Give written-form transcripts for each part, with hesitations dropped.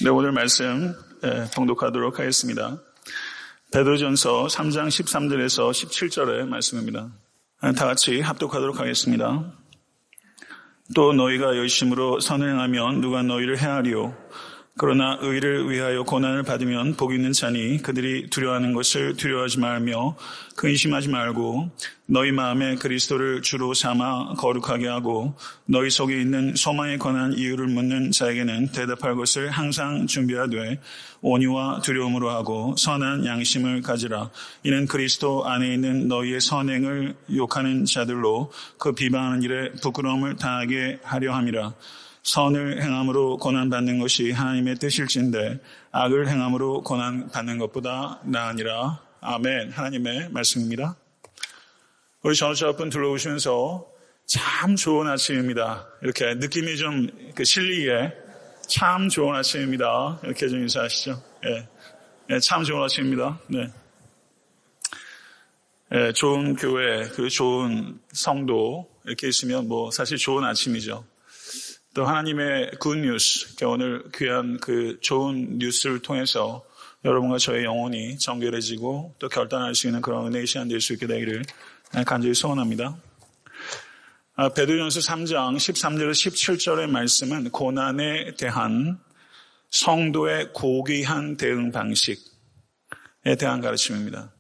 네, 오늘 말씀 봉독하도록 하겠습니다. 베드로전서 3장 13절에서 17절의 말씀입니다. 다 같이 합독하도록 하겠습니다. 또 너희가 열심으로 선을 행하면 누가 너희를 해하리요. 그러나 의를 위하여 고난을 받으면 복이 있는 자니 그들이 두려워하는 것을 두려워하지 말며 근심하지 말고 너희 마음에 그리스도를 주로 삼아 거룩하게 하고 너희 속에 있는 소망에 관한 이유를 묻는 자에게는 대답할 것을 항상 준비하되 온유와 두려움으로 하고 선한 양심을 가지라. 이는 그리스도 안에 있는 너희의 선행을 욕하는 자들로 그 비방하는 일에 부끄러움을 당하게 하려 함이라. 선을 행함으로 고난받는 것이 하나님의 뜻일진데 악을 행함으로 고난받는 것보다 나으니라. 아멘. 하나님의 말씀입니다. 우리 전우차 앞은 둘러보시면서 참 좋은 아침입니다. 이렇게 느낌이 좀 실리게 참 좋은 아침입니다. 이렇게 좀 인사하시죠. 예, 참 좋은 아침입니다. 네. 예, 좋은 교회, 그 좋은 성도 이렇게 있으면 사실 좋은 아침이죠. 또 하나님의 굿뉴스, 오늘 귀한 그 좋은 뉴스를 통해서 여러분과 저의 영혼이 정결해지고 또 결단할 수 있는 그런 은혜의 시간 될 수 있게 되기를 간절히 소원합니다. 베드로전서 3장 13절에서 17절의 말씀은 고난에 대한 성도의 고귀한 대응 방식에 대한 가르침입니다.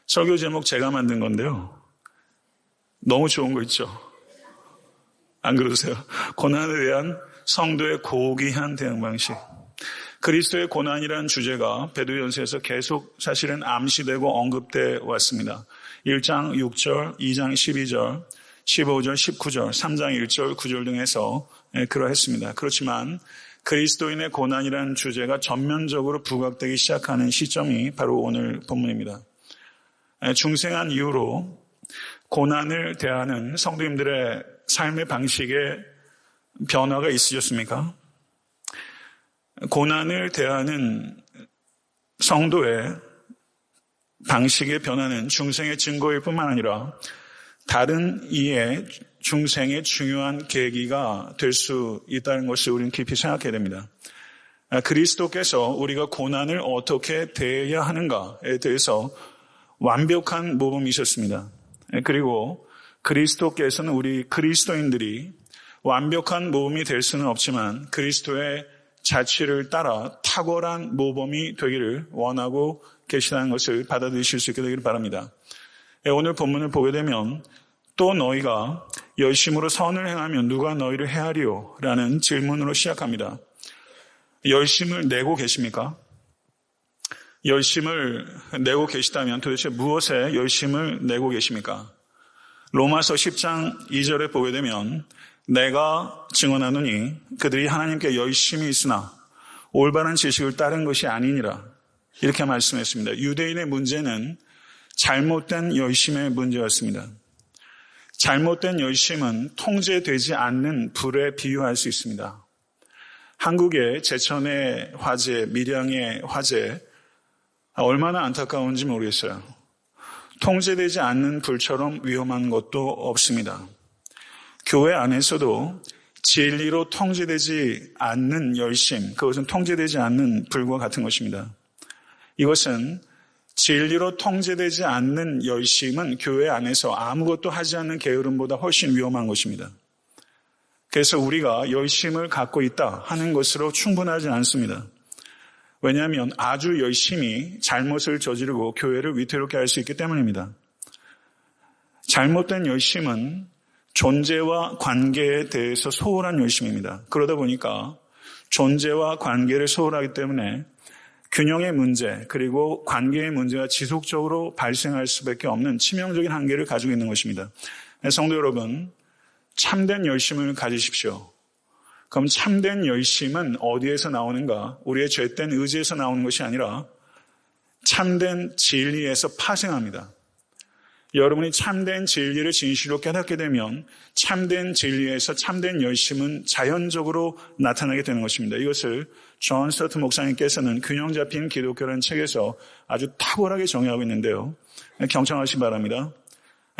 설교 제목 제가 만든 건데요. 너무 좋은 거 있죠? 안 그러세요? 고난에 대한 성도의 고귀한 대응 방식. 그리스도의 고난이라는 주제가 베드로전서에서 계속 사실은 암시되고 언급돼 왔습니다. 1장 6절, 2장 12절, 15절, 19절, 3장 1절, 9절 등에서 그러했습니다. 그렇지만 그리스도인의 고난이라는 주제가 전면적으로 부각되기 시작하는 시점이 바로 오늘 본문입니다. 중생한 이후로 고난을 대하는 성도님들의 삶의 방식에 변화가 있으셨습니까? 고난을 대하는 성도의 방식의 변화는 중생의 증거일 뿐만 아니라 다른 이의 중생의 중요한 계기가 될 수 있다는 것을 우리는 깊이 생각해야 됩니다. 그리스도께서 우리가 고난을 어떻게 대해야 하는가에 대해서 완벽한 모범이셨습니다. 그리고 그리스도께서는 우리 그리스도인들이 완벽한 모범이 될 수는 없지만 그리스도의 자취를 따라 탁월한 모범이 되기를 원하고 계시다는 것을 받아들이실 수 있게 되기를 바랍니다. 오늘 본문을 보게 되면 또 너희가 열심으로 선을 행하면 누가 너희를 해하리요? 라는 질문으로 시작합니다. 열심을 내고 계십니까? 열심을 내고 계시다면 도대체 무엇에 열심을 내고 계십니까? 로마서 10장 2절에 보게 되면 내가 증언하노니 그들이 하나님께 열심히 있으나 올바른 지식을 따른 것이 아니니라. 이렇게 말씀했습니다. 유대인의 문제는 잘못된 열심의 문제였습니다. 잘못된 열심은 통제되지 않는 불에 비유할 수 있습니다. 한국의 제천의 화재, 밀양의 화재 얼마나 안타까운지 모르겠어요. 통제되지 않는 불처럼 위험한 것도 없습니다. 교회 안에서도 진리로 통제되지 않는 열심, 그것은 통제되지 않는 불과 같은 것입니다. 이것은 진리로 통제되지 않는 열심은 교회 안에서 아무것도 하지 않는 게으름보다 훨씬 위험한 것입니다. 그래서 우리가 열심을 갖고 있다 하는 것으로 충분하지 않습니다. 왜냐하면 아주 열심히 잘못을 저지르고 교회를 위태롭게 할 수 있기 때문입니다. 잘못된 열심은 존재와 관계에 대해서 소홀한 열심입니다. 그러다 보니까 존재와 관계를 소홀하기 때문에 균형의 문제 그리고 관계의 문제가 지속적으로 발생할 수밖에 없는 치명적인 한계를 가지고 있는 것입니다. 성도 여러분, 참된 열심을 가지십시오. 그럼 참된 열심은 어디에서 나오는가? 우리의 죄된 의지에서 나오는 것이 아니라 참된 진리에서 파생합니다. 여러분이 참된 진리를 진실로 깨닫게 되면 참된 진리에서 참된 열심은 자연적으로 나타나게 되는 것입니다. 이것을 존 스토트 목사님께서는 균형 잡힌 기독교라는 책에서 아주 탁월하게 정의하고 있는데요. 경청하시기 바랍니다.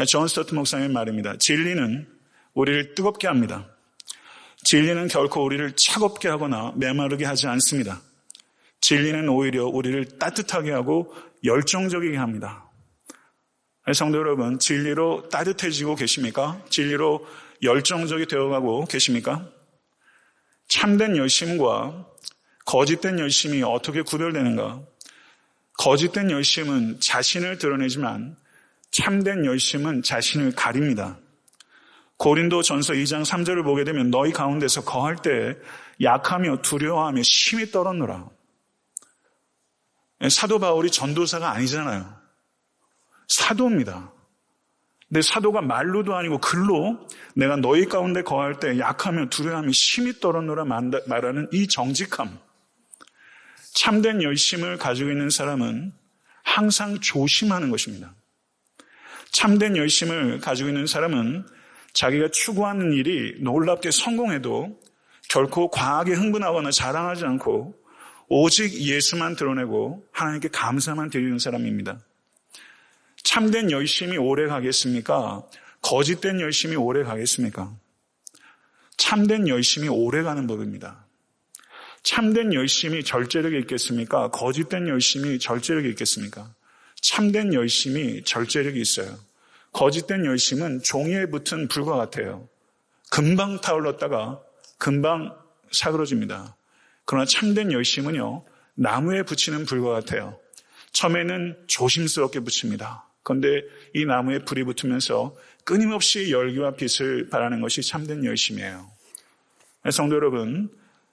존 스토트 목사님의 말입니다. 진리는 우리를 뜨겁게 합니다. 진리는 결코 우리를 차갑게 하거나 메마르게 하지 않습니다. 진리는 오히려 우리를 따뜻하게 하고 열정적이게 합니다. 성도 여러분, 진리로 따뜻해지고 계십니까? 진리로 열정적이 되어가고 계십니까? 참된 열심과 거짓된 열심이 어떻게 구별되는가? 거짓된 열심은 자신을 드러내지만 참된 열심은 자신을 가립니다. 고린도전서 2장 3절을 보게 되면 너희 가운데서 거할 때 약하며 두려워하며 심히 떨었노라. 사도 바울이 전도사가 아니잖아요. 사도입니다. 근데 사도가 말로도 아니고 글로 내가 너희 가운데 거할 때 약하며 두려워하며 심히 떨었노라 말하는 이 정직함. 참된 열심을 가지고 있는 사람은 항상 조심하는 것입니다. 참된 열심을 가지고 있는 사람은 자기가 추구하는 일이 놀랍게 성공해도 결코 과하게 흥분하거나 자랑하지 않고 오직 예수만 드러내고 하나님께 감사만 드리는 사람입니다. 참된 열심이 오래 가겠습니까? 거짓된 열심이 오래 가겠습니까? 참된 열심이 오래 가는 법입니다. 참된 열심이 절제력이 있겠습니까? 거짓된 열심이 절제력이 있겠습니까? 참된 열심이 절제력이 있어요. 거짓된 열심은 종이에 붙은 불과 같아요. 금방 타올랐다가 금방 사그러집니다. 그러나 참된 열심은요, 나무에 붙이는 불과 같아요. 처음에는 조심스럽게 붙입니다. 그런데 이 나무에 불이 붙으면서 끊임없이 열기와 빛을 발하는 것이 참된 열심이에요. 성도 여러분,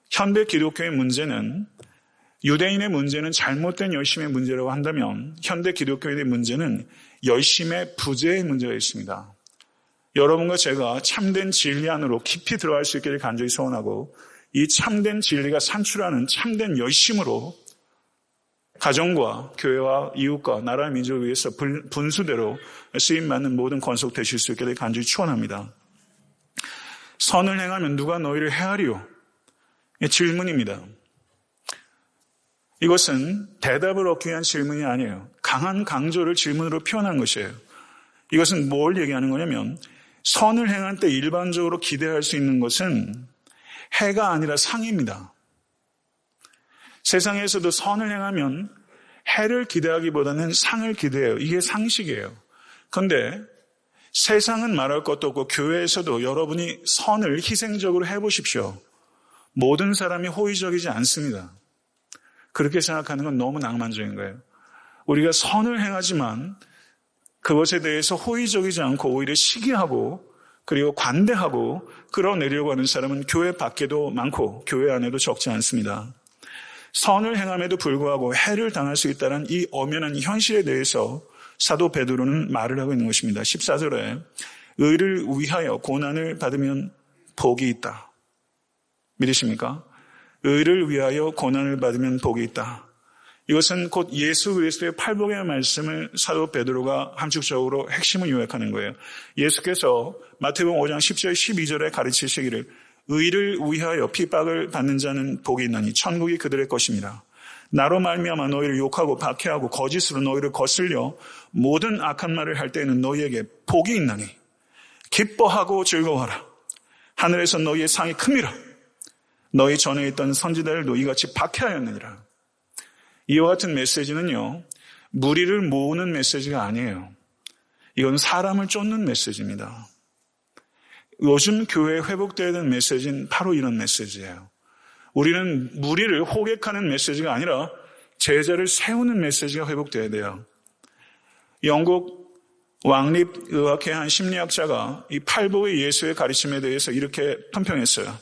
현대 기독교의 문제는, 유대인의 문제는 잘못된 열심의 문제라고 한다면 현대 기독교의 문제는 열심의 부재의 문제가 있습니다. 여러분과 제가 참된 진리 안으로 깊이 들어갈 수 있기를 간절히 소원하고, 이 참된 진리가 산출하는 참된 열심으로 가정과 교회와 이웃과 나라 민족을 위해서 분수대로 쓰임받는 모든 권속 되실 수 있기를 간절히 축원합니다. 선을 행하면 누가 너희를 헤아리요? 질문입니다. 이것은 대답을 얻기 위한 질문이 아니에요. 강한 강조를 질문으로 표현한 것이에요. 이것은 뭘 얘기하는 거냐면 선을 행할 때 일반적으로 기대할 수 있는 것은 해가 아니라 상입니다. 세상에서도 선을 행하면 해를 기대하기보다는 상을 기대해요. 이게 상식이에요. 그런데 세상은 말할 것도 없고 교회에서도 여러분이 선을 희생적으로 해보십시오. 모든 사람이 호의적이지 않습니다. 그렇게 생각하는 건 너무 낭만적인 거예요. 우리가 선을 행하지만 그것에 대해서 호의적이지 않고 오히려 시기하고 그리고 관대하고 끌어내려고 하는 사람은 교회 밖에도 많고 교회 안에도 적지 않습니다. 선을 행함에도 불구하고 해를 당할 수 있다는 이 엄연한 현실에 대해서 사도 베드로는 말을 하고 있는 것입니다. 14절에 의를 위하여 고난을 받으면 복이 있다. 믿으십니까? 의를 위하여 고난을 받으면 복이 있다. 이것은 곧 예수 그리스도의 팔복의 말씀을 사도 베드로가 함축적으로 핵심을 요약하는 거예요. 예수께서 마태복음 5장 10절 12절에 가르치시기를 의를 위하여 핍박을 받는 자는 복이 있나니 천국이 그들의 것입니다. 나로 말미암아 너희를 욕하고 박해하고 거짓으로 너희를 거슬려 모든 악한 말을 할 때에는 너희에게 복이 있나니 기뻐하고 즐거워하라. 하늘에서 너희의 상이 큽니다. 너희 전에 있던 선지자들도 이같이 박해하였느니라. 이와 같은 메시지는요, 무리를 모으는 메시지가 아니에요. 이건 사람을 쫓는 메시지입니다. 요즘 교회에 회복되어야 되는 메시지는 바로 이런 메시지예요. 우리는 무리를 호객하는 메시지가 아니라 제자를 세우는 메시지가 회복되어야 돼요. 영국 왕립의학회 한 심리학자가 이 팔복의 예수의 가르침에 대해서 이렇게 편평했어요.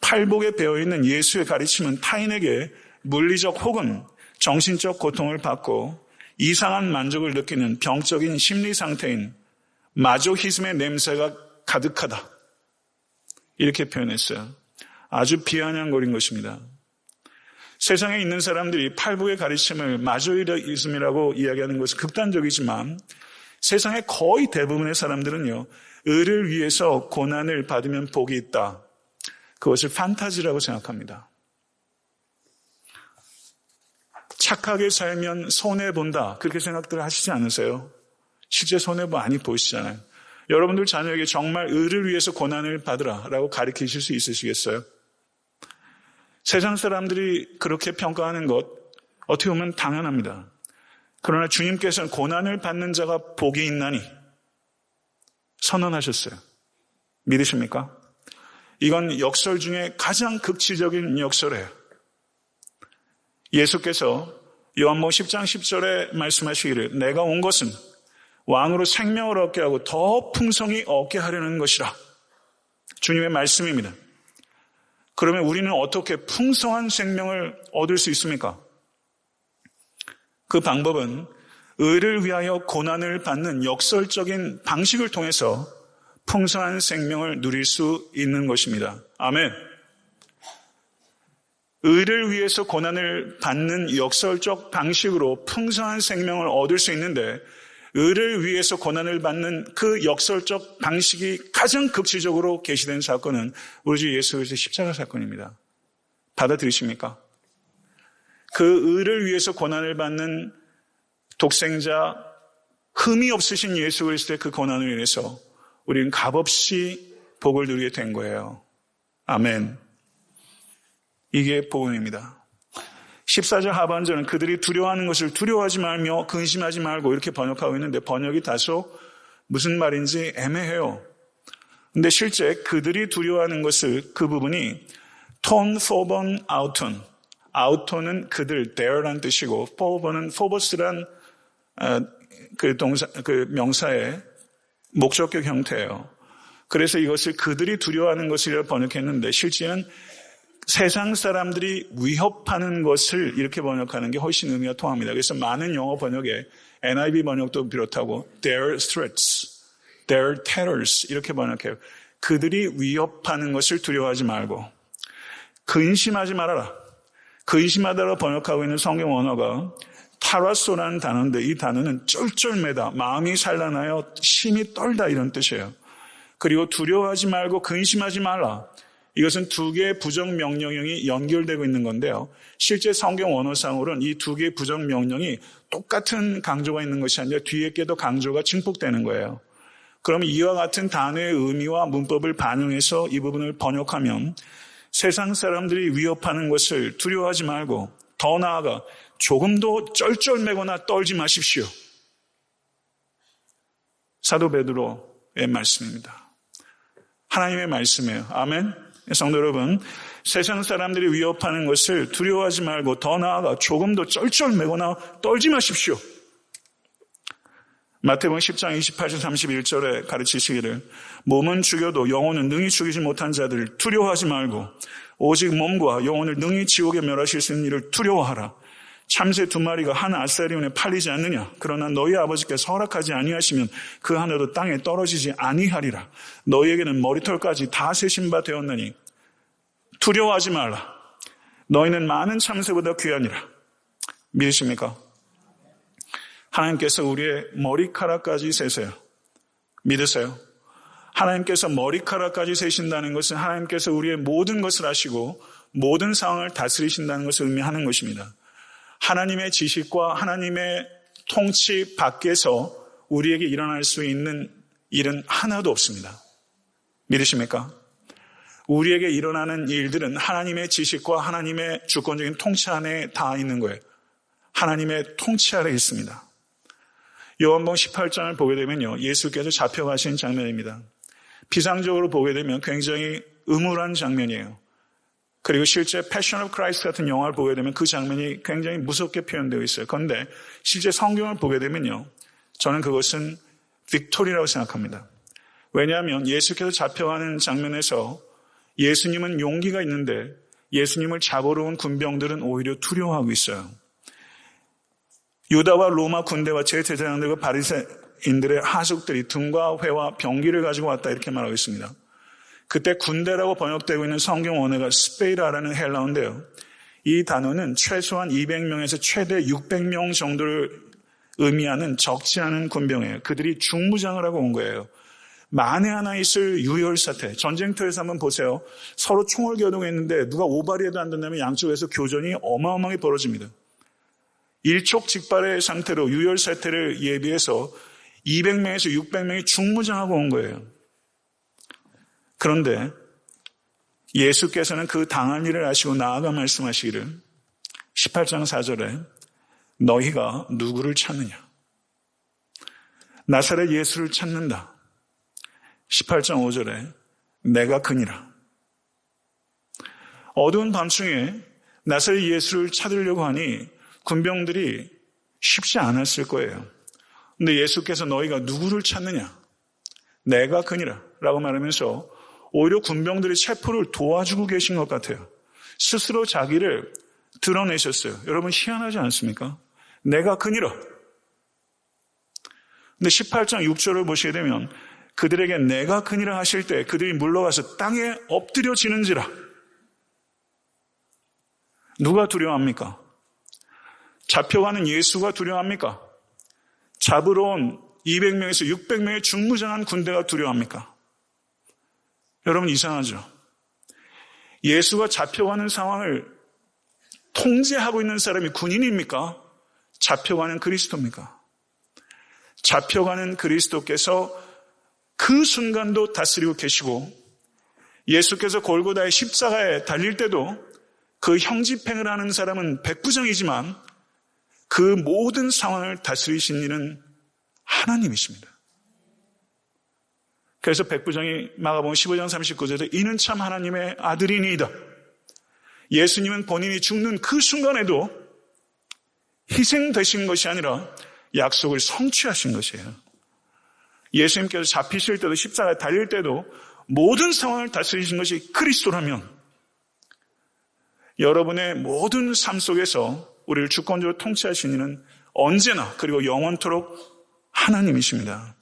팔복에 배어있는 예수의 가르침은 타인에게 물리적 혹은 정신적 고통을 받고 이상한 만족을 느끼는 병적인 심리 상태인 마조히즘의 냄새가 가득하다. 이렇게 표현했어요. 아주 비아냥거린 것입니다. 세상에 있는 사람들이 팔복의 가르침을 마조히즘이라고 이야기하는 것은 극단적이지만 세상의 거의 대부분의 사람들은요, 의를 위해서 고난을 받으면 복이 있다. 그것을 판타지라고 생각합니다. 착하게 살면 손해본다. 그렇게 생각들 하시지 않으세요? 실제 손해 많이 보시잖아요. 여러분들 자녀에게 정말 의를 위해서 고난을 받으라 라고 가르치실 수 있으시겠어요? 세상 사람들이 그렇게 평가하는 것 어떻게 보면 당연합니다. 그러나 주님께서는 고난을 받는 자가 복이 있나니 선언하셨어요. 믿으십니까? 이건 역설 중에 가장 극치적인 역설이에요. 예수께서 요한복음 10장 10절에 말씀하시기를 내가 온 것은 왕으로 생명을 얻게 하고 더 풍성히 얻게 하려는 것이라. 주님의 말씀입니다. 그러면 우리는 어떻게 풍성한 생명을 얻을 수 있습니까? 그 방법은 의를 위하여 고난을 받는 역설적인 방식을 통해서 풍성한 생명을 누릴 수 있는 것입니다. 아멘. 의를 위해서 고난을 받는 역설적 방식으로 풍성한 생명을 얻을 수 있는데 의를 위해서 고난을 받는 그 역설적 방식이 가장 극치적으로 계시된 사건은 우리 주 예수 그리스도의 십자가 사건입니다. 받아들이십니까? 그 의를 위해서 고난을 받는 독생자, 흠이 없으신 예수 그리스도의 그 고난을 인해서 우리는 값없이 복을 누리게 된 거예요. 아멘. 이게 복음입니다. 14절 하반절은 그들이 두려워하는 것을 두려워하지 말며 근심하지 말고 이렇게 번역하고 있는데 번역이 다소 무슨 말인지 애매해요. 근데 실제 그들이 두려워하는 것을 그 부분이 톤 포번 아우톤, 아우톤은 그들, there란 뜻이고 포번은 포버스란 그 명사의 목적격 형태예요. 그래서 이것을 그들이 두려워하는 것이라 번역했는데 실제는 세상 사람들이 위협하는 것을 이렇게 번역하는 게 훨씬 의미가 통합니다. 그래서 많은 영어 번역에 NIV 번역도 비롯하고 their threats, their terrors 이렇게 번역해요. 그들이 위협하는 것을 두려워하지 말고 근심하지 말아라. 근심하다로 번역하고 있는 성경 원어가 타라소라는 단어인데 이 단어는 쩔쩔매다, 마음이 산란하여 심히 떨다 이런 뜻이에요. 그리고 두려워하지 말고 근심하지 말라. 이것은 두 개의 부정명령형이 연결되고 있는 건데요. 실제 성경 원어상으로는 이 두 개의 부정명령이 똑같은 강조가 있는 것이 아니라 뒤에 게도 강조가 증폭되는 거예요. 그러면 이와 같은 단어의 의미와 문법을 반영해서 이 부분을 번역하면 세상 사람들이 위협하는 것을 두려워하지 말고 더 나아가 조금도 쩔쩔매거나 떨지 마십시오. 사도 베드로의 말씀입니다. 하나님의 말씀이에요. 아멘. 성도 여러분, 세상 사람들이 위협하는 것을 두려워하지 말고 더 나아가 조금도 쩔쩔매거나 떨지 마십시오. 마태복음 10장 28절 31절에 가르치시기를 몸은 죽여도 영혼은 능히 죽이지 못한 자들을 두려워하지 말고 오직 몸과 영혼을 능히 지옥에 멸하실 수 있는 일을 두려워하라. 참새 2마리가 한 아사리온에 팔리지 않느냐. 그러나 너희 아버지께서 허락하지 아니하시면 그 하나도 땅에 떨어지지 아니하리라. 너희에게는 머리털까지 다 세신 바 되었느니 두려워하지 말라. 너희는 많은 참새보다 귀하니라. 믿으십니까? 하나님께서 우리의 머리카락까지 세세요. 믿으세요? 하나님께서 머리카락까지 세신다는 것은 하나님께서 우리의 모든 것을 아시고 모든 상황을 다스리신다는 것을 의미하는 것입니다. 하나님의 지식과 하나님의 통치 밖에서 우리에게 일어날 수 있는 일은 하나도 없습니다. 믿으십니까? 우리에게 일어나는 일들은 하나님의 지식과 하나님의 주권적인 통치 안에 다 있는 거예요. 하나님의 통치 아래 있습니다. 요한복음 18장을 보게 되면요, 예수께서 잡혀가신 장면입니다. 비상적으로 보게 되면 굉장히 음울한 장면이에요. 그리고 실제 패션 오브 크라이스트 같은 영화를 보게 되면 그 장면이 굉장히 무섭게 표현되어 있어요. 그런데 실제 성경을 보게 되면요, 저는 그것은 빅토리라고 생각합니다. 왜냐하면 예수께서 잡혀가는 장면에서 예수님은 용기가 있는데 예수님을 잡으러 온 군병들은 오히려 두려워하고 있어요. 유다와 로마 군대와 제사장들과 바리새인들의 하숙들이 등과 회와 병기를 가지고 왔다 이렇게 말하고 있습니다. 그때 군대라고 번역되고 있는 성경 원어가 스페이라라는 헬라어인데요. 이 단어는 최소한 200명에서 최대 600명 정도를 의미하는 적지 않은 군병이에요. 그들이 중무장을 하고 온 거예요. 만에 하나 있을 유혈사태, 전쟁터에서 한번 보세요. 서로 총을 겨누겠는데 누가 오발이라도 안 된다면 양쪽에서 교전이 어마어마하게 벌어집니다. 일촉즉발의 상태로 유혈사태를 예비해서 200명에서 600명이 중무장하고 온 거예요. 그런데 예수께서는 그 당할 일을 아시고 나아가 말씀하시기를 18장 4절에 너희가 누구를 찾느냐? 나사렛 예수를 찾는다. 18장 5절에 내가 그니라. 어두운 밤중에 나사렛 예수를 찾으려고 하니 군병들이 쉽지 않았을 거예요. 근데 예수께서 너희가 누구를 찾느냐? 내가 그니라 라고 말하면서 오히려 군병들의 체포를 도와주고 계신 것 같아요. 스스로 자기를 드러내셨어요. 여러분 희한하지 않습니까? 내가 그니라. 근데 18장 6절을 보시게 되면 그들에게 내가 그니라 하실 때 그들이 물러가서 땅에 엎드려지는지라. 누가 두려워합니까? 잡혀가는 예수가 두려워합니까? 잡으러 온 200명에서 600명의 중무장한 군대가 두려워합니까? 여러분 이상하죠? 예수가 잡혀가는 상황을 통제하고 있는 사람이 군인입니까? 잡혀가는 그리스도입니까? 잡혀가는 그리스도께서 그 순간도 다스리고 계시고 예수께서 골고다의 십자가에 달릴 때도 그 형집행을 하는 사람은 백부장이지만 그 모든 상황을 다스리신 이는 하나님이십니다. 그래서 백부장이 마가복음 15장 39절에 이는 참 하나님의 아들이니이다. 예수님은 본인이 죽는 그 순간에도 희생되신 것이 아니라 약속을 성취하신 것이에요. 예수님께서 잡히실 때도 십자가에 달릴 때도 모든 상황을 다스리신 것이 그리스도라면 여러분의 모든 삶 속에서 우리를 주권적으로 통치하신 이는 언제나 그리고 영원토록 하나님이십니다.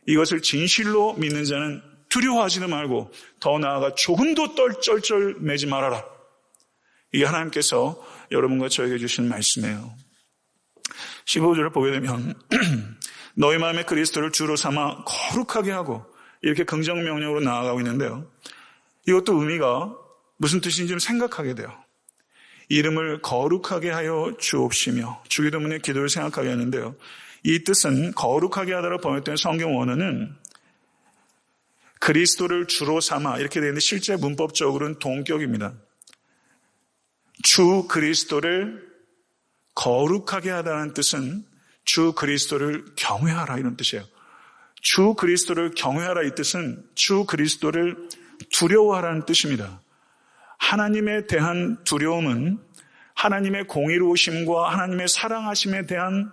이것을 진실로 믿는 자는 두려워하지도 말고 더 나아가 조금도 쩔쩔 매지 말아라. 이게 하나님께서 여러분과 저에게 주신 말씀이에요. 15절을 보게 되면 너희 마음에 그리스도를 주로 삼아 거룩하게 하고 이렇게 긍정명령으로 나아가고 있는데요. 이것도 의미가 무슨 뜻인지 좀 생각하게 돼요. 이름을 거룩하게 하여 주옵시며 주기도문의 기도를 생각하게 하는데요. 이 뜻은 거룩하게 하다로 번역된 성경 원어는 그리스도를 주로 삼아 이렇게 되는데 실제 문법적으로는 동격입니다. 주 그리스도를 거룩하게 하다는 뜻은 주 그리스도를 경외하라 이런 뜻이에요. 주 그리스도를 경외하라 이 뜻은 주 그리스도를 두려워하라는 뜻입니다. 하나님에 대한 두려움은 하나님의 공의로우심과 하나님의 사랑하심에 대한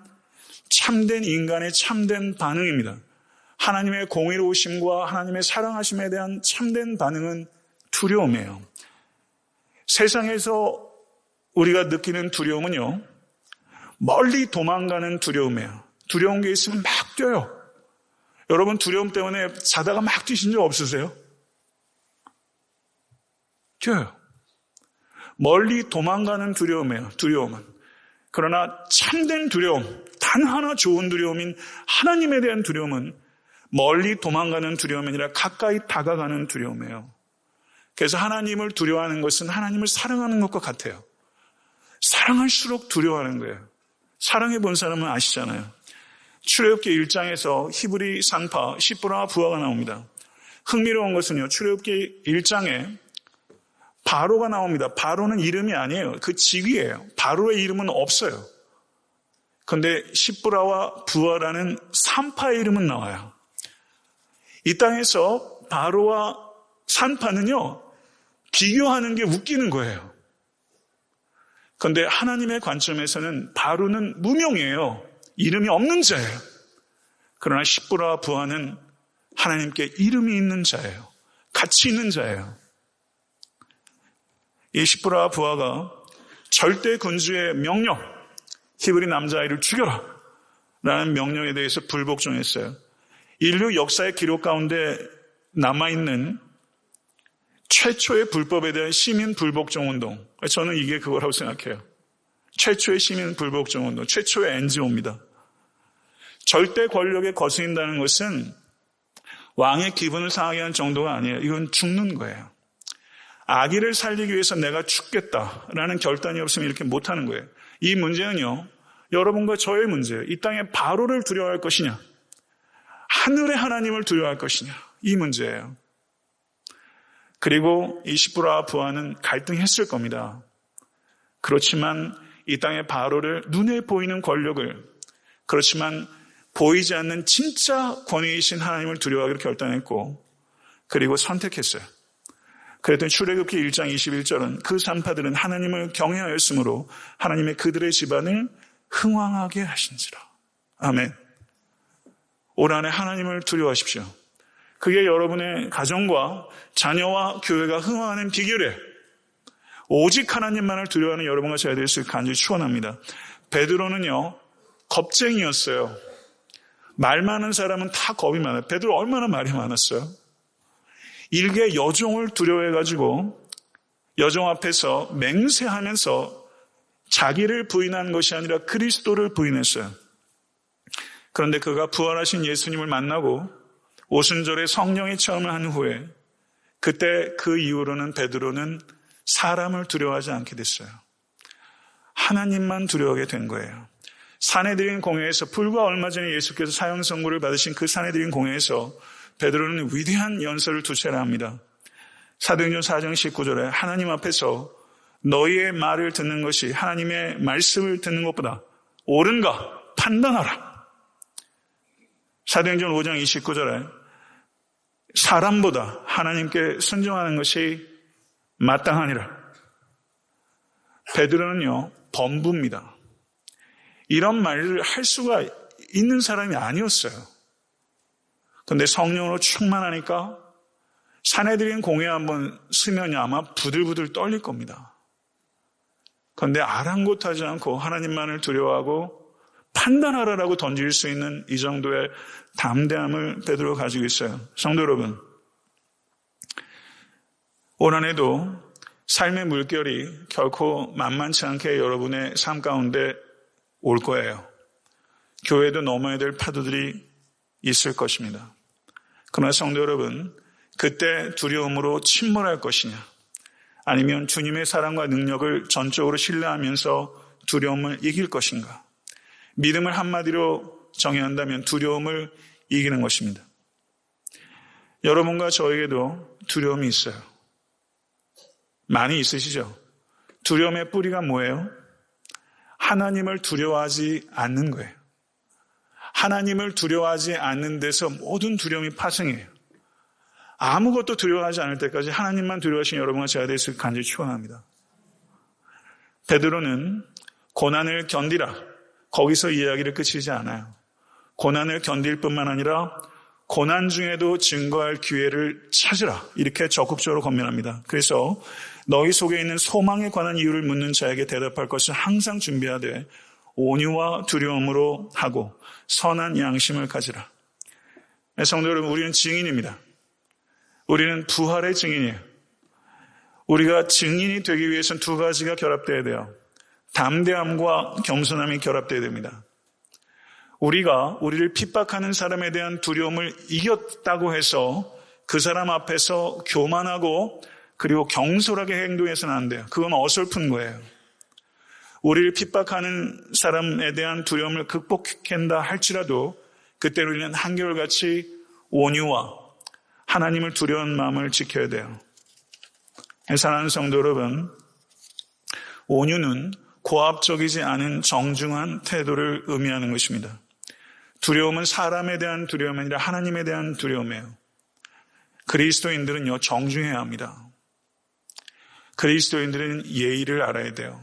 참된 인간의 참된 반응입니다. 하나님의 공의로우심과 하나님의 사랑하심에 대한 참된 반응은 두려움이에요. 세상에서 우리가 느끼는 두려움은요, 멀리 도망가는 두려움이에요. 두려운 게 있으면 막 뛰어요. 여러분 두려움 때문에 자다가 막 뛰신 적 없으세요? 뛰어요. 멀리 도망가는 두려움이에요. 두려움은. 그러나 참된 두려움, 단 하나 좋은 두려움인 하나님에 대한 두려움은 멀리 도망가는 두려움이 아니라 가까이 다가가는 두려움이에요. 그래서 하나님을 두려워하는 것은 하나님을 사랑하는 것과 같아요. 사랑할수록 두려워하는 거예요. 사랑해 본 사람은 아시잖아요. 출애굽기 1장에서 히브리 산파 시브라와 부하가 나옵니다. 흥미로운 것은요, 출애굽기 1장에 바로가 나옵니다. 바로는 이름이 아니에요. 그 직위예요. 바로의 이름은 없어요. 그런데 시브라와 부하라는 산파의 이름은 나와요. 이 땅에서 바로와 산파는요, 비교하는 게 웃기는 거예요. 그런데 하나님의 관점에서는 바로는 무명이에요. 이름이 없는 자예요. 그러나 시브라와 부하는 하나님께 이름이 있는 자예요. 가치 있는 자예요. 이 시브라와 부하가 절대 군주의 명령, 히브리 남자아이를 죽여라 라는 명령에 대해서 불복종했어요. 인류 역사의 기록 가운데 남아있는 최초의 불법에 대한 시민 불복종 운동, 저는 이게 그거라고 생각해요. 최초의 시민 불복종 운동, 최초의 NGO입니다. 절대 권력에 거스린다는 것은 왕의 기분을 상하게 하는 정도가 아니에요. 이건 죽는 거예요. 아기를 살리기 위해서 내가 죽겠다라는 결단이 없으면 이렇게 못하는 거예요. 이 문제는요, 여러분과 저의 문제예요. 이 땅에 바로를 두려워할 것이냐, 하늘의 하나님을 두려워할 것이냐, 이 문제예요. 그리고 이 시브라와 부하는 갈등했을 겁니다. 그렇지만 이 땅의 바로를 눈에 보이는 권력을, 그렇지만 보이지 않는 진짜 권위이신 하나님을 두려워하기로 결단했고, 그리고 선택했어요. 그랬더니 출애굽기 1장 21절은 그 산파들은 하나님을 경외하였으므로 하나님의 그들의 집안을 흥왕하게 하신지라. 아멘. 올 한해 하나님을 두려워하십시오. 그게 여러분의 가정과 자녀와 교회가 흥왕하는 비결이에요. 오직 하나님만을 두려워하는 여러분과 저희가 될 수 있을 간절히 축원합니다. 베드로는요, 겁쟁이였어요. 말 많은 사람은 다 겁이 많아요. 베드로 얼마나 말이 많았어요. 일개 여종을 두려워해가지고 여종 앞에서 맹세하면서 자기를 부인한 것이 아니라 그리스도를 부인했어요. 그런데 그가 부활하신 예수님을 만나고 오순절에 성령의 체험을 한 후에 그때 그 이후로는 베드로는 사람을 두려워하지 않게 됐어요. 하나님만 두려워하게 된 거예요. 사내들인 공회에서 불과 얼마 전에 예수께서 사형 선고를 받으신 그 사내들인 공회에서 베드로는 위대한 연설을 두 차례 합니다. 사도행전 4장 19절에 하나님 앞에서 너희의 말을 듣는 것이 하나님의 말씀을 듣는 것보다 옳은가 판단하라. 사도행전 5장 29절에 사람보다 하나님께 순종하는 것이 마땅하니라. 베드로는요, 범부입니다. 이런 말을 할 수가 있는 사람이 아니었어요. 그런데 성령으로 충만하니까 사내들인 공회 한번 쓰면 아마 부들부들 떨릴 겁니다. 그런데 아랑곳하지 않고 하나님만을 두려워하고 판단하라라고 던질 수 있는 이 정도의 담대함을 베드로가 가지고 있어요. 성도 여러분, 올 한해도 삶의 물결이 결코 만만치 않게 여러분의 삶 가운데 올 거예요. 교회도 넘어야 될 파도들이 있을 것입니다. 그러나 성도 여러분, 그때 두려움으로 침몰할 것이냐, 아니면 주님의 사랑과 능력을 전적으로 신뢰하면서 두려움을 이길 것인가? 믿음을 한마디로 정의한다면 두려움을 이기는 것입니다. 여러분과 저에게도 두려움이 있어요. 많이 있으시죠? 두려움의 뿌리가 뭐예요? 하나님을 두려워하지 않는 거예요. 하나님을 두려워하지 않는 데서 모든 두려움이 파생해요. 아무것도 두려워하지 않을 때까지 하나님만 두려워하신 여러분과 제가 될 수 있을 간절히 축원합니다. 베드로는 고난을 견디라, 거기서 이야기를 끝이지 않아요. 고난을 견딜 뿐만 아니라 고난 중에도 증거할 기회를 찾으라, 이렇게 적극적으로 권면합니다. 그래서 너희 속에 있는 소망에 관한 이유를 묻는 자에게 대답할 것을 항상 준비하되 온유와 두려움으로 하고 선한 양심을 가지라. 성도 여러분, 우리는 증인입니다. 우리는 부활의 증인이에요. 우리가 증인이 되기 위해서는 두 가지가 결합되어야 돼요. 담대함과 겸손함이 결합되어야 됩니다. 우리가 우리를 핍박하는 사람에 대한 두려움을 이겼다고 해서 그 사람 앞에서 교만하고 그리고 경솔하게 행동해서는 안 돼요. 그건 어설픈 거예요. 우리를 핍박하는 사람에 대한 두려움을 극복한다 할지라도 그때 우리는 한결같이 온유와 하나님을 두려운 마음을 지켜야 돼요. 사랑하는 성도 여러분, 온유는 고압적이지 않은 정중한 태도를 의미하는 것입니다. 두려움은 사람에 대한 두려움이 아니라 하나님에 대한 두려움이에요. 그리스도인들은요, 정중해야 합니다. 그리스도인들은 예의를 알아야 돼요.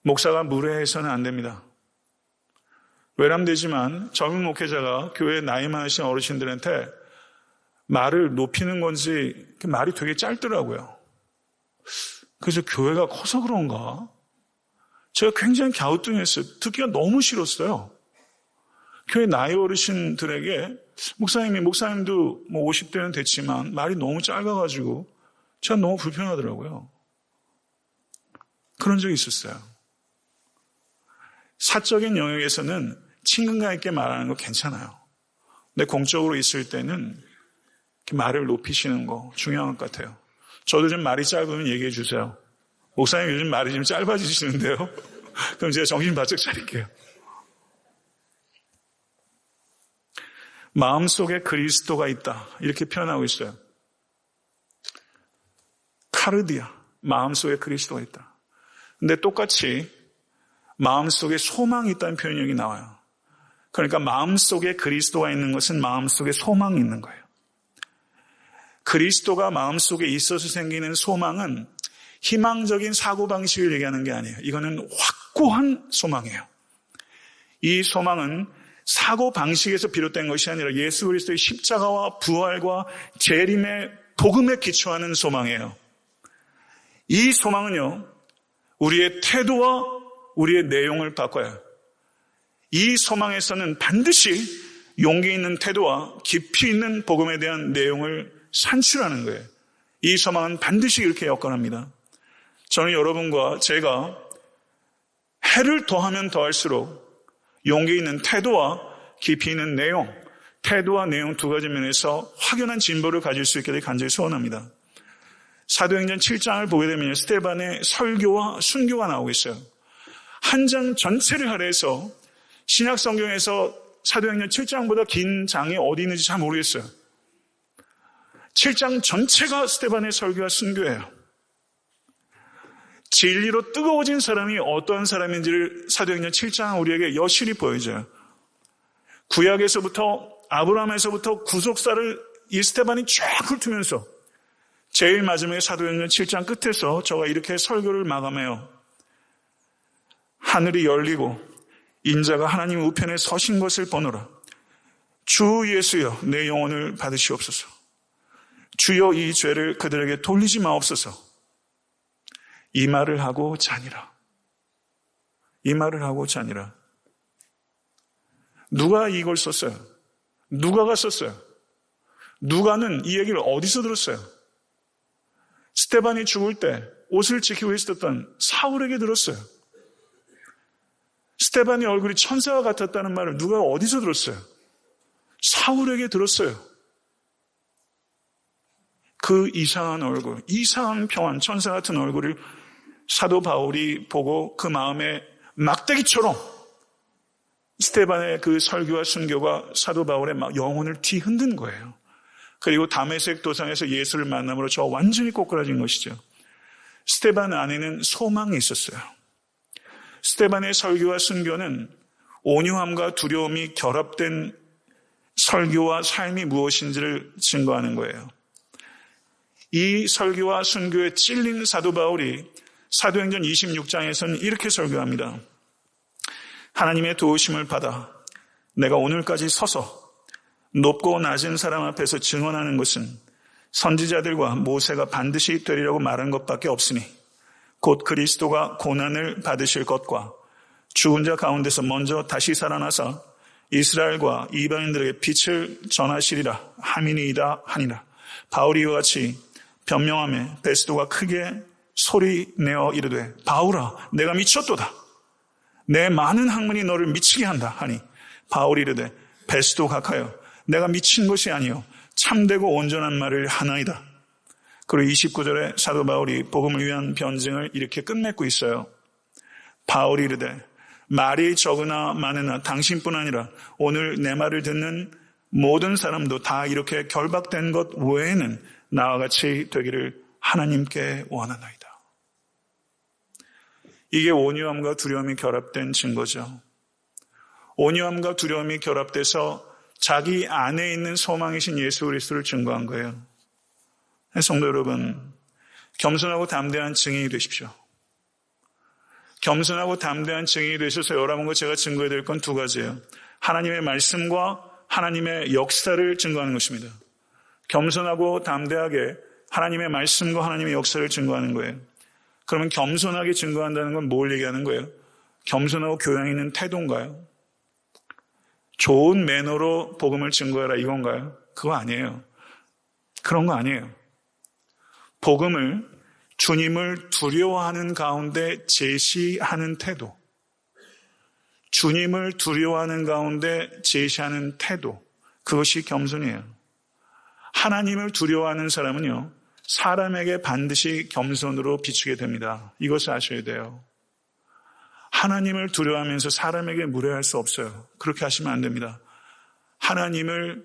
목사가 무례해서는 안 됩니다. 외람되지만 젊은 목회자가 교회 나이 많으신 어르신들한테 말을 높이는 건지 말이 되게 짧더라고요. 그래서 교회가 커서 그런가? 제가 굉장히 갸우뚱했어요. 듣기가 너무 싫었어요. 교회 나이 어르신들에게 목사님도 뭐 50대는 됐지만 말이 너무 짧아가지고 제가 너무 불편하더라고요. 그런 적이 있었어요. 사적인 영역에서는 친근감 있게 말하는 거 괜찮아요. 근데 공적으로 있을 때는 말을 높이시는 거 중요한 것 같아요. 저도 좀 말이 짧으면 얘기해 주세요. 목사님 요즘 말이 좀 짧아지시는데요. 그럼 제가 정신 바짝 차릴게요. 마음속에 그리스도가 있다, 이렇게 표현하고 있어요. 카르디아, 마음속에 그리스도가 있다. 근데 똑같이 마음속에 소망이 있다는 표현이 여기 나와요. 그러니까 마음속에 그리스도가 있는 것은 마음속에 소망이 있는 거예요. 그리스도가 마음속에 있어서 생기는 소망은 희망적인 사고방식을 얘기하는 게 아니에요. 이거는 확고한 소망이에요. 이 소망은 사고방식에서 비롯된 것이 아니라 예수 그리스도의 십자가와 부활과 재림의 복음에 기초하는 소망이에요. 이 소망은요, 우리의 태도와 우리의 내용을 바꿔요. 이 소망에서는 반드시 용기 있는 태도와 깊이 있는 복음에 대한 내용을 산출하는 거예요. 이 소망은 반드시 이렇게 여건합니다. 저는 여러분과 제가 해를 더하면 더할수록 용기 있는 태도와 깊이 있는 내용, 태도와 내용 두 가지 면에서 확연한 진보를 가질 수 있게 간절히 소원합니다. 사도행전 7장을 보게 되면 스데반의 설교와 순교가 나오고 있어요. 한 장 전체를 할애해서 신약 성경에서 사도행전 7장보다 긴 장이 어디 있는지 잘 모르겠어요. 7장 전체가 스데반의 설교와 순교예요. 진리로 뜨거워진 사람이 어떠한 사람인지를 사도행전 7장은 우리에게 여실히 보여줘요. 구약에서부터 아브라함에서부터 구속사를 이 스데반이 쫙 훑으면서 제일 마지막에 사도행전 7장 끝에서 저가 이렇게 설교를 마감해요. 하늘이 열리고 인자가 하나님 우편에 서신 것을 보노라. 주 예수여 내 영혼을 받으시옵소서. 주여 이 죄를 그들에게 돌리지 마옵소서. 이 말을 하고 자니라. 이 말을 하고 자니라. 누가 이걸 썼어요? 누가가 썼어요? 누가는 이 얘기를 어디서 들었어요? 스데반이 죽을 때 옷을 지키고 있었던 사울에게 들었어요. 스데반의 얼굴이 천사와 같았다는 말을 누가 어디서 들었어요? 사울에게 들었어요. 그 이상한 얼굴, 이상한 평안, 천사 같은 얼굴을 사도 바울이 보고 그 마음에 막대기처럼 스데반의 그 설교와 순교가 사도 바울의 영혼을 뒤흔든 거예요. 그리고 다메섹 도상에서 예수를 만남으로 저 완전히 꼬꾸라진 것이죠. 스데반 안에는 소망이 있었어요. 스데반의 설교와 순교는 온유함과 두려움이 결합된 설교와 삶이 무엇인지를 증거하는 거예요. 이 설교와 순교에 찔린 사도 바울이 사도행전 26장에서는 이렇게 설교합니다. 하나님의 도우심을 받아 내가 오늘까지 서서 높고 낮은 사람 앞에서 증언하는 것은 선지자들과 모세가 반드시 되리라고 말한 것밖에 없으니 곧 그리스도가 고난을 받으실 것과 죽은 자 가운데서 먼저 다시 살아나서 이스라엘과 이방인들에게 빛을 전하시리라 함이니이다 하니라. 바울이 이와 같이 변명하며 베스도가 크게 소리내어 이르되 바울아 내가 미쳤도다. 내 많은 학문이 너를 미치게 한다 하니 바울이 이르되 베스도 각하여 내가 미친 것이 아니요 참되고 온전한 말을 하나이다. 그리고 29절에 사도 바울이 복음을 위한 변증을 이렇게 끝맺고 있어요. 바울이 이르되 말이 적으나 많으나 당신뿐 아니라 오늘 내 말을 듣는 모든 사람도 다 이렇게 결박된 것 외에는 나와 같이 되기를 하나님께 원하나이다. 이게 온유함과 두려움이 결합된 증거죠. 온유함과 두려움이 결합돼서 자기 안에 있는 소망이신 예수 그리스도를 증거한 거예요. 성도 여러분, 겸손하고 담대한 증인이 되십시오. 겸손하고 담대한 증인이 되셔서 여러분과 제가 증거해야 될 건 두 가지예요. 하나님의 말씀과 하나님의 역사를 증거하는 것입니다. 겸손하고 담대하게 하나님의 말씀과 하나님의 역사를 증거하는 거예요. 그러면 겸손하게 증거한다는 건 뭘 얘기하는 거예요? 겸손하고 교양 있는 태도인가요? 좋은 매너로 복음을 증거해라 이건가요? 그거 아니에요. 그런 거 아니에요. 복음을 주님을 두려워하는 가운데 제시하는 태도. 주님을 두려워하는 가운데 제시하는 태도. 그것이 겸손이에요. 하나님을 두려워하는 사람은요, 사람에게 반드시 겸손으로 비추게 됩니다. 이것을 아셔야 돼요. 하나님을 두려워하면서 사람에게 무례할 수 없어요. 그렇게 하시면 안 됩니다. 하나님을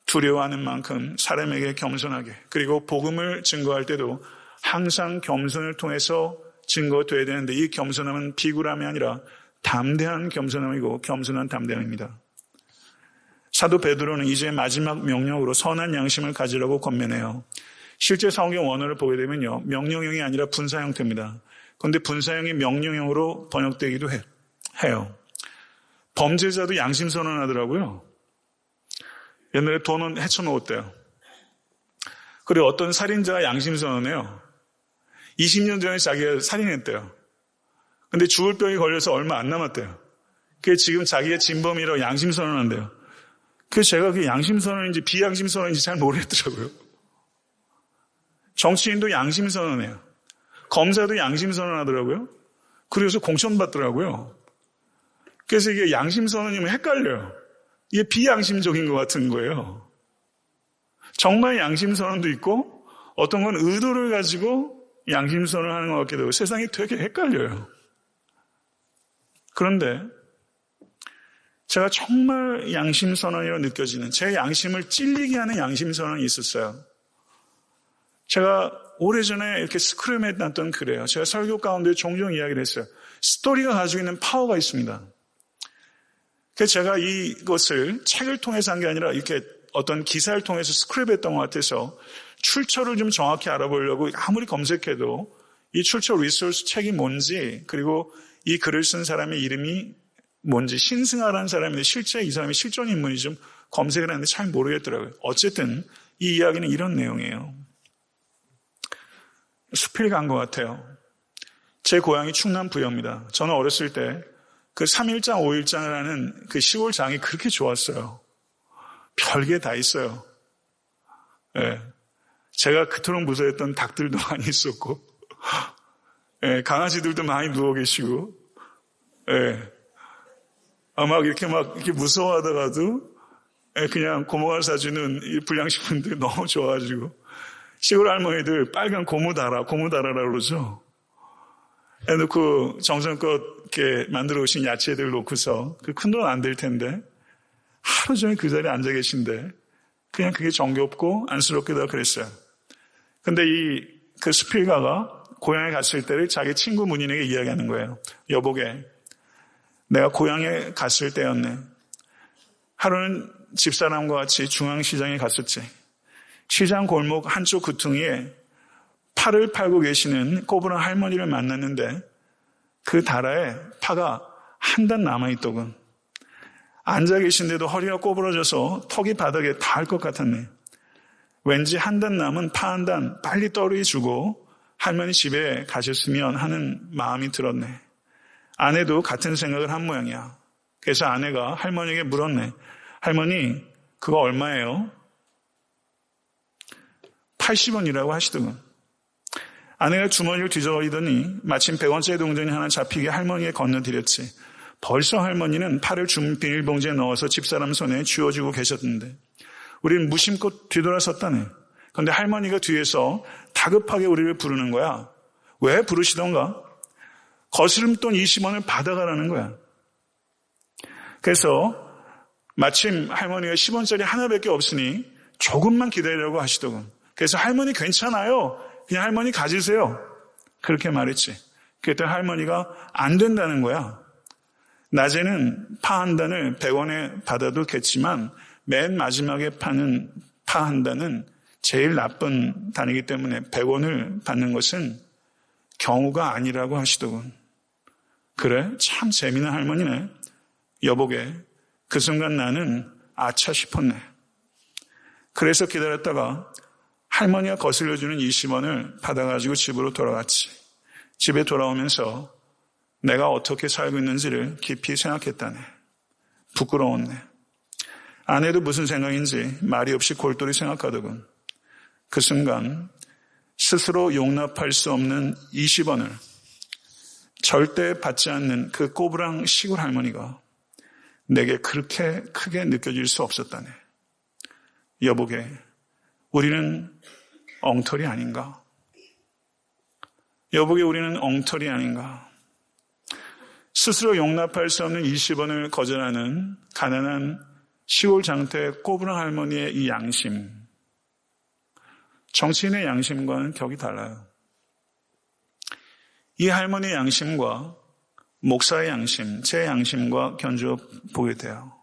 두려워하는 만큼 사람에게 겸손하게, 그리고 복음을 증거할 때도 항상 겸손을 통해서 증거돼야 되는데 이 겸손함은 비굴함이 아니라 담대한 겸손함이고 겸손한 담대함입니다. 사도 베드로는 이제 마지막 명령으로 선한 양심을 가지라고 권면해요. 실제 성경 원어를 보게 되면요, 명령형이 아니라 분사 형태입니다. 그런데 분사형이 명령형으로 번역되기도 해요. 범죄자도 양심 선언하더라고요. 옛날에 돈은 헤쳐놓았대요. 그리고 어떤 살인자가 양심 선언해요. 20년 전에 자기가 살인했대요. 근데 죽을 병이 걸려서 얼마 안 남았대요. 그게 지금 자기가 진범이라고 양심 선언한대요. 그래서 제가 그게 양심 선언인지 비양심 선언인지 잘 모르겠더라고요. 정치인도 양심 선언해요. 검사도 양심 선언하더라고요. 그래서 공천 받더라고요. 그래서 이게 양심 선언이면 헷갈려요. 이게 비양심적인 것 같은 거예요. 정말 양심 선언도 있고 어떤 건 의도를 가지고 양심 선언을 하는 것 같기도 하고 세상이 되게 헷갈려요. 그런데 제가 정말 양심 선언이라고 느껴지는, 제 양심을 찔리게 하는 양심 선언이 있었어요. 제가 오래전에 이렇게 스크림에 났던 글이에요. 제가 설교 가운데 종종 이야기를 했어요. 스토리가 가지고 있는 파워가 있습니다. 그래서 제가 이것을 책을 통해서 한 게 아니라 이렇게 어떤 기사를 통해서 스크립했던 것 같아서 출처를 좀 정확히 알아보려고 아무리 검색해도 이 출처 리소스 책이 뭔지, 그리고 이 글을 쓴 사람의 이름이 뭔지, 신승하라는 사람인데 실제 이 사람이 실존 인물이 좀 검색을 했는데 잘 모르겠더라고요. 어쨌든 이 이야기는 이런 내용이에요. 수필 간 것 같아요. 제 고향이 충남 부여입니다. 저는 어렸을 때 그 3일장, 5일장을 하는 그 시골장이 그렇게 좋았어요. 별게 다 있어요. 예. 제가 그토록 무서워했던 닭들도 많이 있었고, 예, 강아지들도 많이 누워 계시고, 예. 막 이렇게 무서워하다가도, 예, 그냥 고모가 사주는 이 불량식품들 너무 좋아가지고, 시골 할머니들 빨간 고무 달아라 그러죠. 해놓고 정성껏 이렇게 만들어 오신 야채들 놓고서 그 큰 돈 안 될 텐데, 하루 종일 그 자리에 앉아 계신데, 그냥 그게 정겹고 안쓰럽기도 그랬어요. 근데 그 수필가가 고향에 갔을 때를 자기 친구 문인에게 이야기하는 거예요. 여보게, 내가 고향에 갔을 때였네. 하루는 집사람과 같이 중앙시장에 갔었지. 시장 골목 한쪽 구퉁이에 파를 팔고 계시는 꼬부랑 할머니를 만났는데 그 다라에 파가 한 단 남아있더군. 앉아 계신데도 허리가 꼬부러져서 턱이 바닥에 닿을 것 같았네. 왠지 한 단 남은 파 한 단 빨리 떨이 주고 할머니 집에 가셨으면 하는 마음이 들었네. 아내도 같은 생각을 한 모양이야. 그래서 아내가 할머니에게 물었네. 할머니, 그거 얼마예요? 80원이라고 하시더군. 아내가 주머니를 뒤져버리더니 마침 100원짜리 동전이 하나 잡히게 할머니에 건너드렸지. 벌써 할머니는 파를 준 비닐봉지에 넣어서 집사람 손에 쥐어주고 계셨는데 우리는 무심코 뒤돌아섰다네. 그런데 할머니가 뒤에서 다급하게 우리를 부르는 거야. 왜 부르시던가? 거스름돈 20원을 받아가라는 거야. 그래서 마침 할머니가 10원짜리 하나밖에 없으니 조금만 기다리라고 하시더군. 그래서 할머니 괜찮아요. 그냥 할머니 가지세요. 그렇게 말했지. 그랬더니 할머니가 안 된다는 거야. 낮에는 파 한 단을 100원에 받아도 겠지만 맨 마지막에 파는 파 한 단은 제일 나쁜 단이기 때문에 100원을 받는 것은 경우가 아니라고 하시더군. 그래? 참 재미난 할머니네. 여보게, 그 순간 나는 아차 싶었네. 그래서 기다렸다가 할머니가 거슬려주는 20원을 받아가지고 집으로 돌아갔지. 집에 돌아오면서 내가 어떻게 살고 있는지를 깊이 생각했다네. 부끄러웠네. 아내도 무슨 생각인지 말이 없이 골똘히 생각하더군. 그 순간 스스로 용납할 수 없는 20원을 절대 받지 않는 그 꼬부랑 시골 할머니가 내게 그렇게 크게 느껴질 수 없었다네. 여보게, 우리는 엉터리 아닌가? 여보게, 우리는 엉터리 아닌가? 스스로 용납할 수 없는 20원을 거절하는 가난한 시골 장태 꼬부랑 할머니의 이 양심, 정치인의 양심과는 격이 달라요. 이 할머니의 양심과 목사의 양심, 제 양심과 견주어 보게 돼요.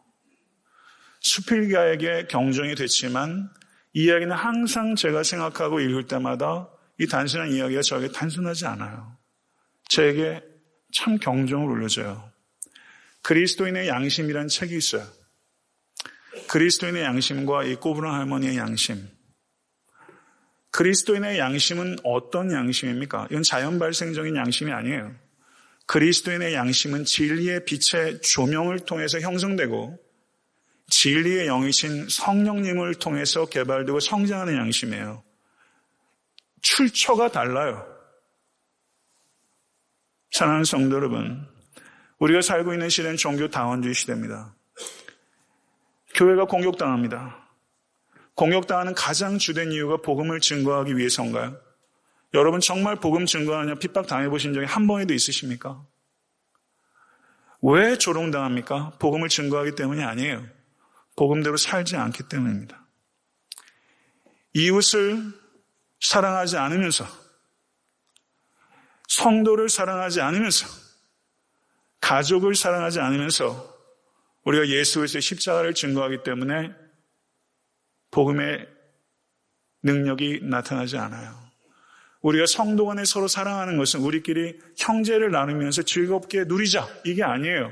수필가에게 경종이 됐지만 이 이야기는 항상 제가 생각하고 읽을 때마다 이 단순한 이야기가 저에게 단순하지 않아요. 저에게 참 경종을 울려줘요. 그리스도인의 양심이란 책이 있어요. 그리스도인의 양심과 이 꼬부랑 할머니의 양심. 그리스도인의 양심은 어떤 양심입니까? 이건 자연 발생적인 양심이 아니에요. 그리스도인의 양심은 진리의 빛의 조명을 통해서 형성되고 진리의 영이신 성령님을 통해서 개발되고 성장하는 양심이에요. 출처가 달라요. 사랑하는 성도 여러분, 우리가 살고 있는 시대는 종교 다원주의 시대입니다. 교회가 공격당합니다. 공격당하는 가장 주된 이유가 복음을 증거하기 위해서인가요? 여러분 정말 복음 증거하느냐 핍박 당해보신 적이 한 번에도 있으십니까? 왜 조롱당합니까? 복음을 증거하기 때문이 아니에요. 복음대로 살지 않기 때문입니다. 이웃을 사랑하지 않으면서, 성도를 사랑하지 않으면서, 가족을 사랑하지 않으면서 우리가 예수 그리스도의 십자가를 증거하기 때문에 복음의 능력이 나타나지 않아요. 우리가 성도 간에 서로 사랑하는 것은 우리끼리 형제를 나누면서 즐겁게 누리자, 이게 아니에요.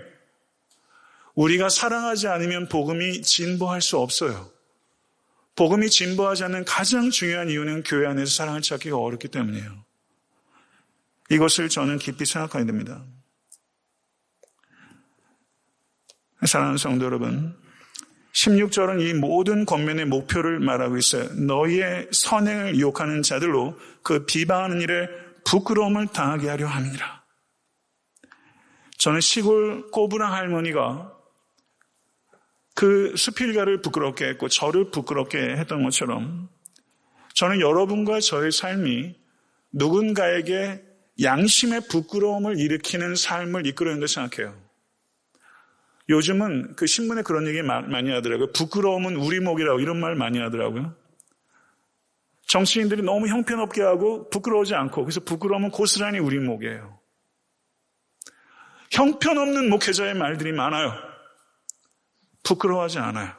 우리가 사랑하지 않으면 복음이 진보할 수 없어요. 복음이 진보하지 않는 가장 중요한 이유는 교회 안에서 사랑을 찾기가 어렵기 때문이에요. 이것을 저는 깊이 생각하게 됩니다. 사랑하는 성도 여러분, 16절은 이 모든 권면의 목표를 말하고 있어요. 너희의 선행을 유혹하는 자들로 그 비방하는 일에 부끄러움을 당하게 하려 함이니라. 저는 시골 꼬부랑 할머니가 그 수필가를 부끄럽게 했고 저를 부끄럽게 했던 것처럼 저는 여러분과 저의 삶이 누군가에게 양심의 부끄러움을 일으키는 삶을 이끌어낸다고 생각해요. 요즘은 그 신문에 그런 얘기 많이 하더라고요. 부끄러움은 우리 목이라고 이런 말 많이 하더라고요. 정치인들이 너무 형편없게 하고 부끄러우지 않고 그래서 부끄러움은 고스란히 우리 목이에요. 형편없는 목회자의 말들이 많아요. 부끄러워하지 않아요.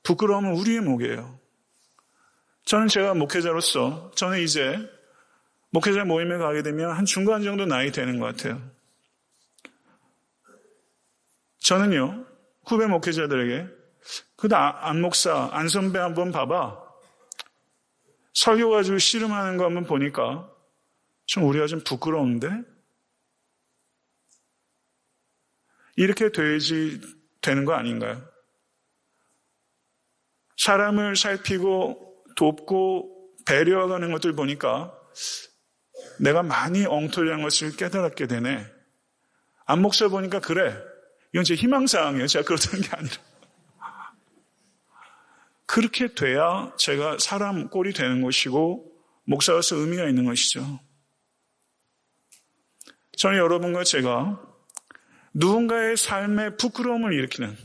부끄러움은 우리의 목이에요. 저는 제가 목회자로서 저는 이제 목회자 모임에 가게 되면 한 중간 정도 나이 되는 것 같아요. 저는요, 후배 목회자들에게 그래도 안 목사, 안 선배 한번 봐봐. 설교 가지고 씨름하는 거 한번 보니까 좀 우리가 좀 부끄러운데? 이렇게 돼야지 되는 거 아닌가요? 사람을 살피고 돕고 배려하는 것들 보니까 내가 많이 엉터리한 것을 깨달았게 되네. 안 목사 보니까 그래. 이건 제 희망사항이에요. 제가 그렇다는 게 아니라. 그렇게 돼야 제가 사람 꼴이 되는 것이고 목사로서 의미가 있는 것이죠. 저는 여러분과 제가 누군가의 삶에 부끄러움을 일으키는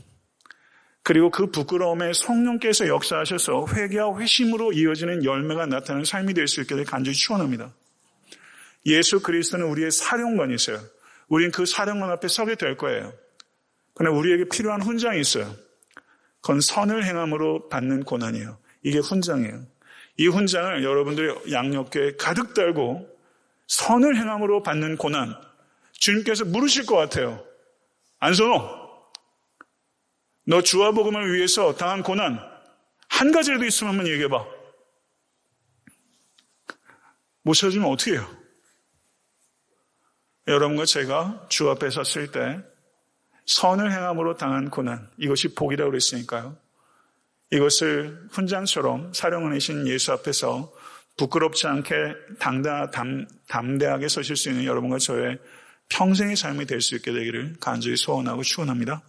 그리고 그 부끄러움에 성령께서 역사하셔서 회개와 회심으로 이어지는 열매가 나타나는 삶이 될 수 있게 될 간절히 축원합니다. 예수 그리스도는 우리의 사령관이세요. 우리는 그 사령관 앞에 서게 될 거예요. 그러나 우리에게 필요한 훈장이 있어요. 그건 선을 행함으로 받는 고난이에요. 이게 훈장이에요. 이 훈장을 여러분들이 양옆에 가득 달고 선을 행함으로 받는 고난, 주님께서 물으실 것 같아요. 안선호, 너 주와 복음을 위해서 당한 고난 한 가지라도 있으면 한번 얘기해봐. 못 찾으면 어떻게 해요? 여러분과 제가 주 앞에 섰을 때 선을 행함으로 당한 고난, 이것이 복이라고 그랬으니까요. 이것을 훈장처럼 사령관이신 예수 앞에서 부끄럽지 않게 담대하게 서실 수 있는 여러분과 저의 평생의 삶이 될 수 있게 되기를 간절히 소원하고 축원합니다.